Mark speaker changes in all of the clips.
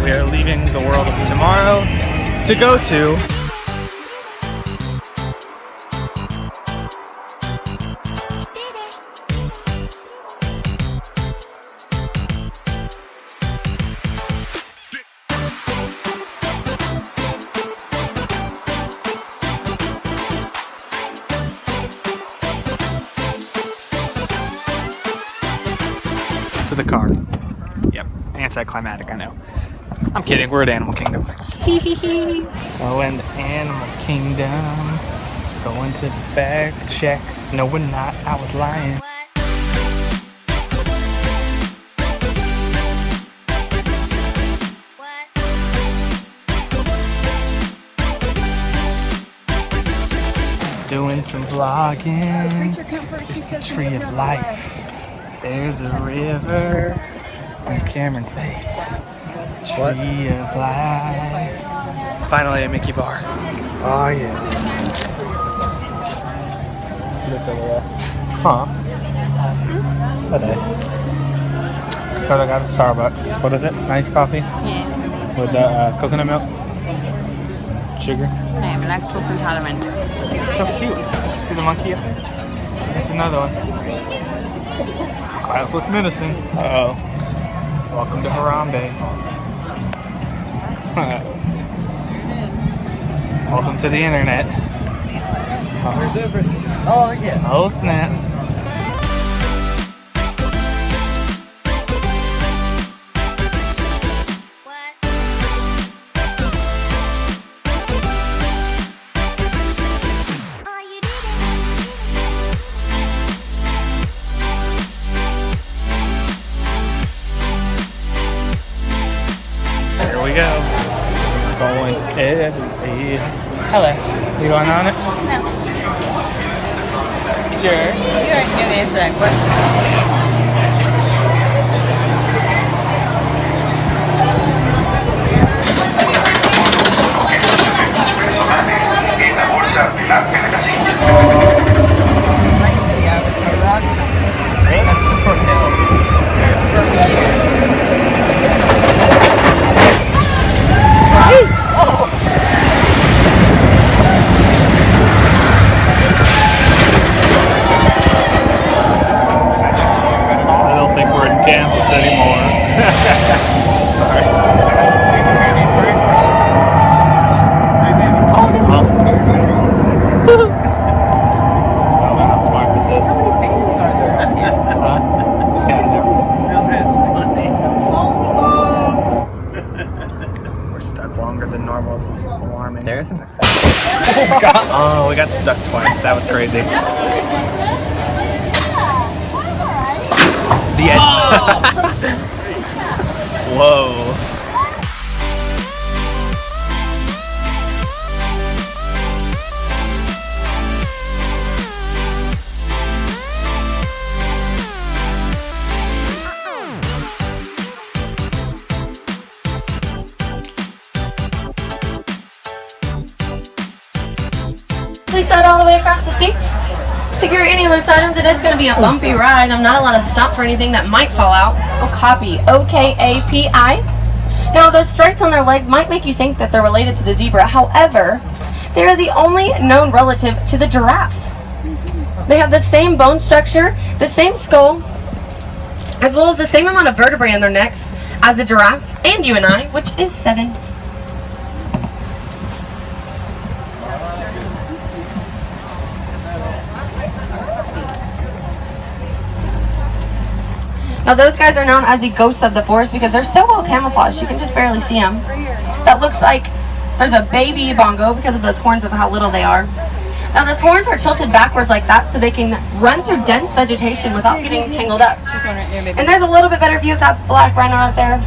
Speaker 1: We are leaving the world of tomorrow to go to the car. Yep, anticlimactic, I know. I'm kidding, we're at Animal Kingdom. Oh, and Animal Kingdom. Going to the back check. No, we're not, I was lying. Doing some vlogging. It's the tree of life. There's a river on Cameron's face. Tree of life. Finally a Mickey bar. Oh yeah. Look over there. Huh? Today. Kota got a Starbucks. What is it? Nice coffee?
Speaker 2: Yeah.
Speaker 1: With the coconut milk? Sugar?
Speaker 2: I am lactose intolerant.
Speaker 1: So cute. See the monkey up there? There's another one. Clouds look menacing. Uh-oh. Welcome to Harambe. Welcome to the internet. There's Everest. Oh yeah. Oh snap. Here we go. Going to Everest. Hello. You going on it?
Speaker 2: No.
Speaker 1: Sure.
Speaker 2: You already knew the answer to that question. There isn't a second. Oh, we got stuck twice. That was crazy. The end. Whoa.
Speaker 3: Set all the way across the seats. Secure any loose items. It is going to be a bumpy ride. I'm not allowed to stop for anything that might fall out. Oh, copy. O-K-A-P-I. Now, those stripes on their legs might make you think that they're related to the zebra. However, they are the only known relative to the giraffe. They have the same bone structure, the same skull, as well as the same amount of vertebrae in their necks as the giraffe and you and I, which is 7. Now those guys are known as the ghosts of the forest because they're so well camouflaged you can just barely see them. That looks like there's a baby bongo because of those horns of how little they are. Now those horns are tilted backwards like that so they can run through dense vegetation without getting tangled up. And there's a little bit better view of that black rhino out there.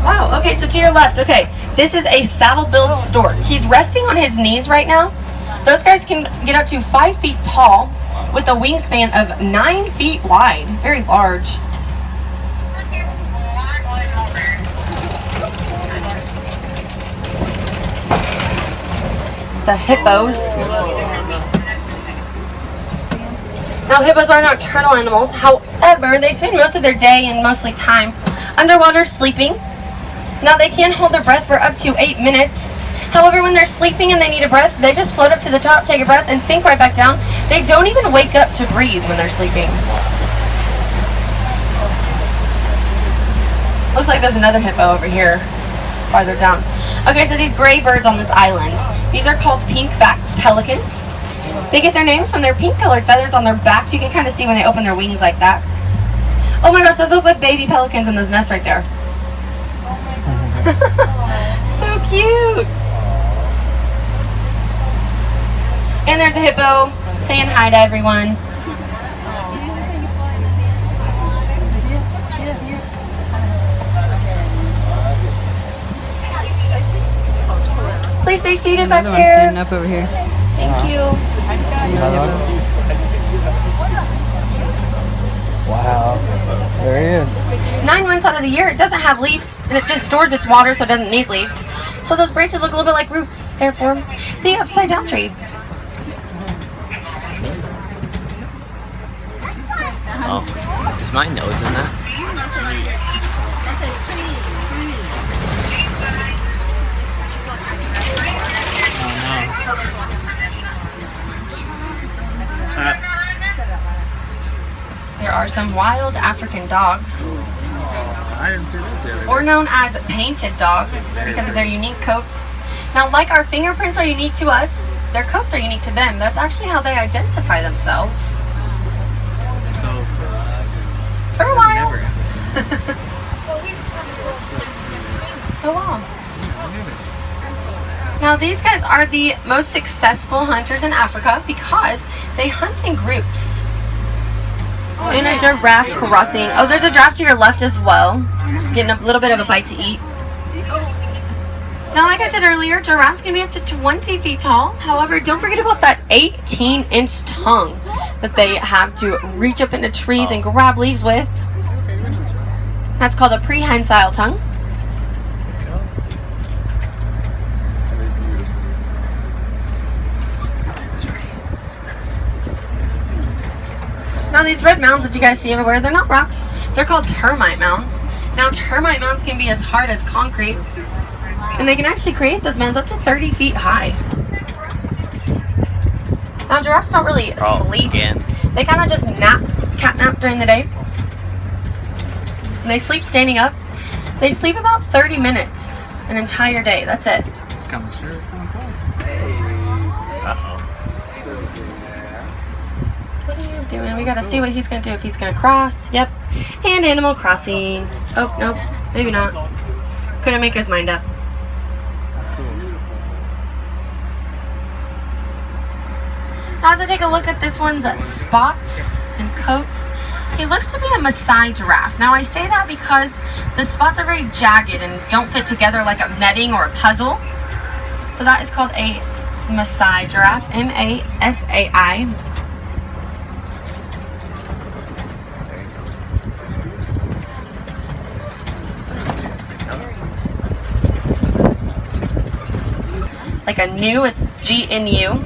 Speaker 3: Wow, okay, so to your left, okay, this is a saddle-billed stork. He's resting on his knees right now. Those guys can get up to 5 feet tall with a wingspan of 9 feet wide. Very large. The hippos. Now, hippos are nocturnal animals. However, they spend most of their day and mostly time underwater sleeping. Now, they can hold their breath for up to 8 minutes. However, when they're sleeping and they need a breath, they just float up to the top, take a breath, and sink right back down. They don't even wake up to breathe when they're sleeping. Looks like there's another hippo over here, farther down. Okay, so these gray birds on this island, these are called pink-backed pelicans. They get their names from their pink-colored feathers on their backs. You can kind of see when they open their wings like that. Oh my gosh, those look like baby pelicans in those nests right there. So cute. And there's a hippo saying hi to everyone. Please stay seated back
Speaker 4: Another one
Speaker 3: there.
Speaker 4: standing up over here.
Speaker 3: Thank you.
Speaker 1: Wow. There he is.
Speaker 3: 9 months out of the year, it doesn't have leaves, and it just stores its water, so it doesn't need leaves. So those branches look a little bit like roots. Therefore, the upside down tree.
Speaker 5: Oh, is my nose in that?
Speaker 3: There are some wild African dogs, or known as painted dogs, because of their unique coats. Now, like our fingerprints are unique to us, their coats are unique to them. That's actually how they identify themselves. For a while. Oh wow. Now, these guys are the most successful hunters in Africa because they hunt in groups. And a giraffe crossing. Oh, there's a giraffe to your left as well. Getting a little bit of a bite to eat. Now, like I said earlier, giraffes can be up to 20 feet tall. However, don't forget about that 18-inch tongue that they have to reach up into trees and grab leaves with. That's called a prehensile tongue. Now, these red mounds that you guys see everywhere, they're not rocks. They're called termite mounds. Now, termite mounds can be as hard as concrete, and they can actually create those mounds up to 30 feet high. Now, giraffes don't really sleep. They kind of just cat nap during the day. And they sleep standing up. They sleep about 30 minutes, an entire day. That's it.
Speaker 1: It's coming, sure, it's coming close.
Speaker 3: What are you doing? We gotta see what he's gonna do, if he's gonna cross. Yep. And Animal Crossing. Oh, nope. Maybe not. Couldn't make his mind up. Now, as I take a look at this one's spots and coats, he looks to be a Maasai giraffe. Now, I say that because the spots are very jagged and don't fit together like a netting or a puzzle. So that is called a Maasai giraffe, M-A-S-A-I. Like a gnu, it's G-N-U.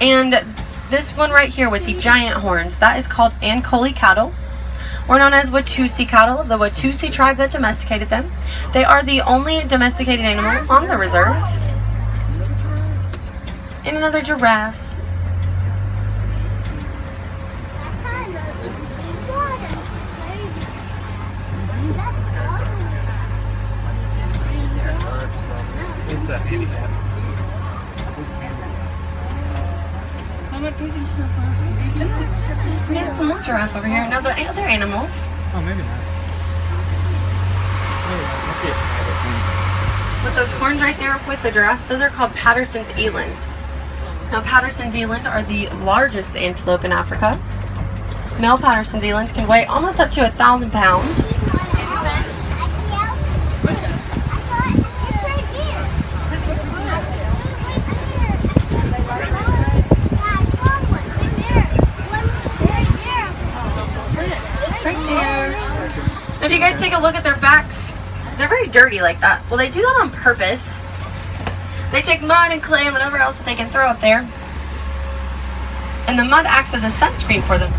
Speaker 3: And this one right here with the giant horns, that is called Ankole cattle, or known as Watusi cattle of the Watusi tribe that domesticated them. They are the only domesticated animal on the reserve. And another giraffe.
Speaker 1: It's a handicap.
Speaker 3: And some more giraffe over here. Now the other animals.
Speaker 1: Oh, maybe not.
Speaker 3: With those horns right there with the giraffes, those are called Patterson's eland. Now, Patterson's eland are the largest antelope in Africa. Male Patterson's elands can weigh almost up to 1,000 pounds. If you guys take a look at their backs, they're very dirty like that. Well, they do that on purpose. They take mud and clay and whatever else that they can throw up there. And the mud acts as a sunscreen for them.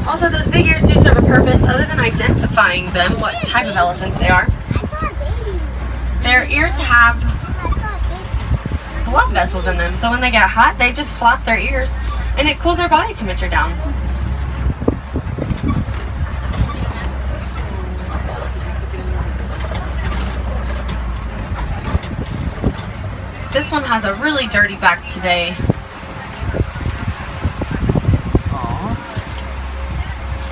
Speaker 3: Also, those big ears do serve a purpose other than identifying them, what type of elephant they are. Their ears have blood vessels in them, so when they get hot, they just flap their ears, and it cools their body temperature down. This one has a really dirty back today.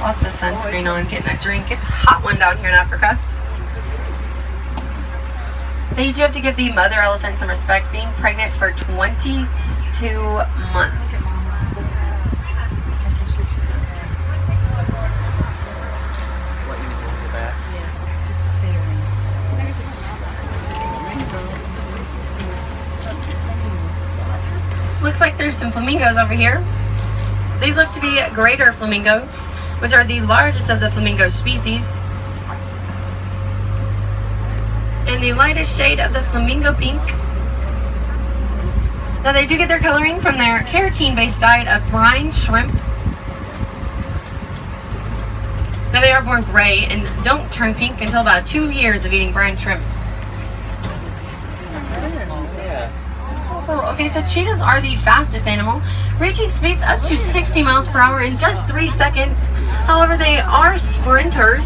Speaker 3: Lots of sunscreen on, getting a drink. It's a hot one down here in Africa. Now you do have to give the mother elephant some respect, being pregnant for 22 months. Looks like there's some flamingos over here. These look to be greater flamingos, which are the largest of the flamingo species. And the lightest shade of the flamingo pink. Now they do get their coloring from their keratin-based diet of brine shrimp. Now they are born gray and don't turn pink until about 2 years of eating brine shrimp. So cool. Okay, so cheetahs are the fastest animal, reaching speeds up to 60 miles per hour in just 3 seconds. However, they are sprinters.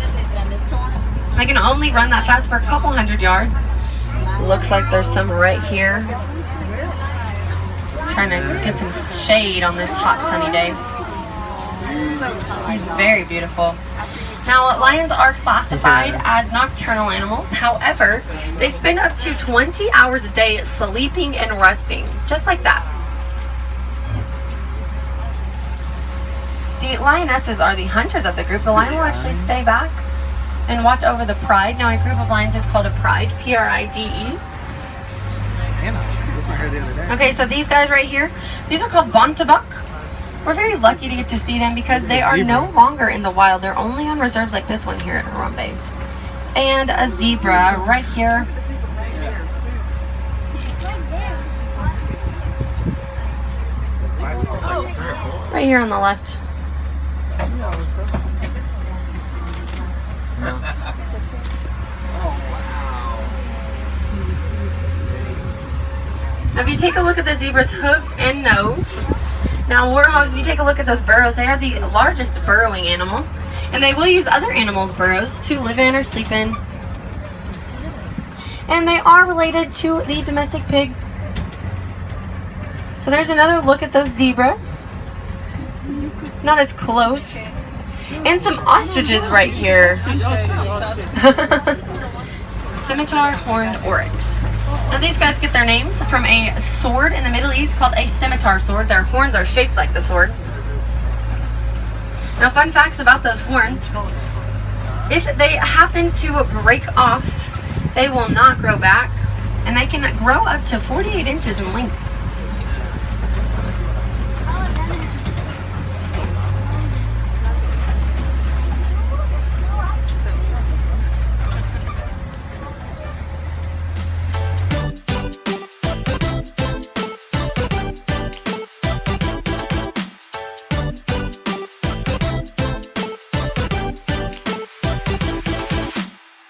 Speaker 3: They can only run that fast for a couple hundred yards. Looks like there's some right here. Trying to get some shade on this hot sunny day. He's very beautiful. Now, lions are classified as nocturnal animals. However, they spend up to 20 hours a day sleeping and resting, just like that. The lionesses are the hunters of the group. The lion will actually stay back and watch over the pride. Now, a group of lions is called a pride, P-R-I-D-E. Okay, so these guys right here, these are called bontabuk. We're very lucky to get to see them because they are no longer in the wild. They're only on reserves like this one here at Robey. And a zebra right here. Right here on the left. Now, if you take a look at the zebra's hooves and nose. Now, warthogs, if you take a look at those burrows, they are the largest burrowing animal. And they will use other animals' burrows to live in or sleep in. And they are related to the domestic pig. So there's another look at those zebras. Not as close. And some ostriches right here. Scimitar horned oryx. Now these guys get their names from a sword in the Middle East called a scimitar sword. Their horns are shaped like the sword. Now, fun facts about those horns. If they happen to break off, they will not grow back. And they can grow up to 48 inches in length.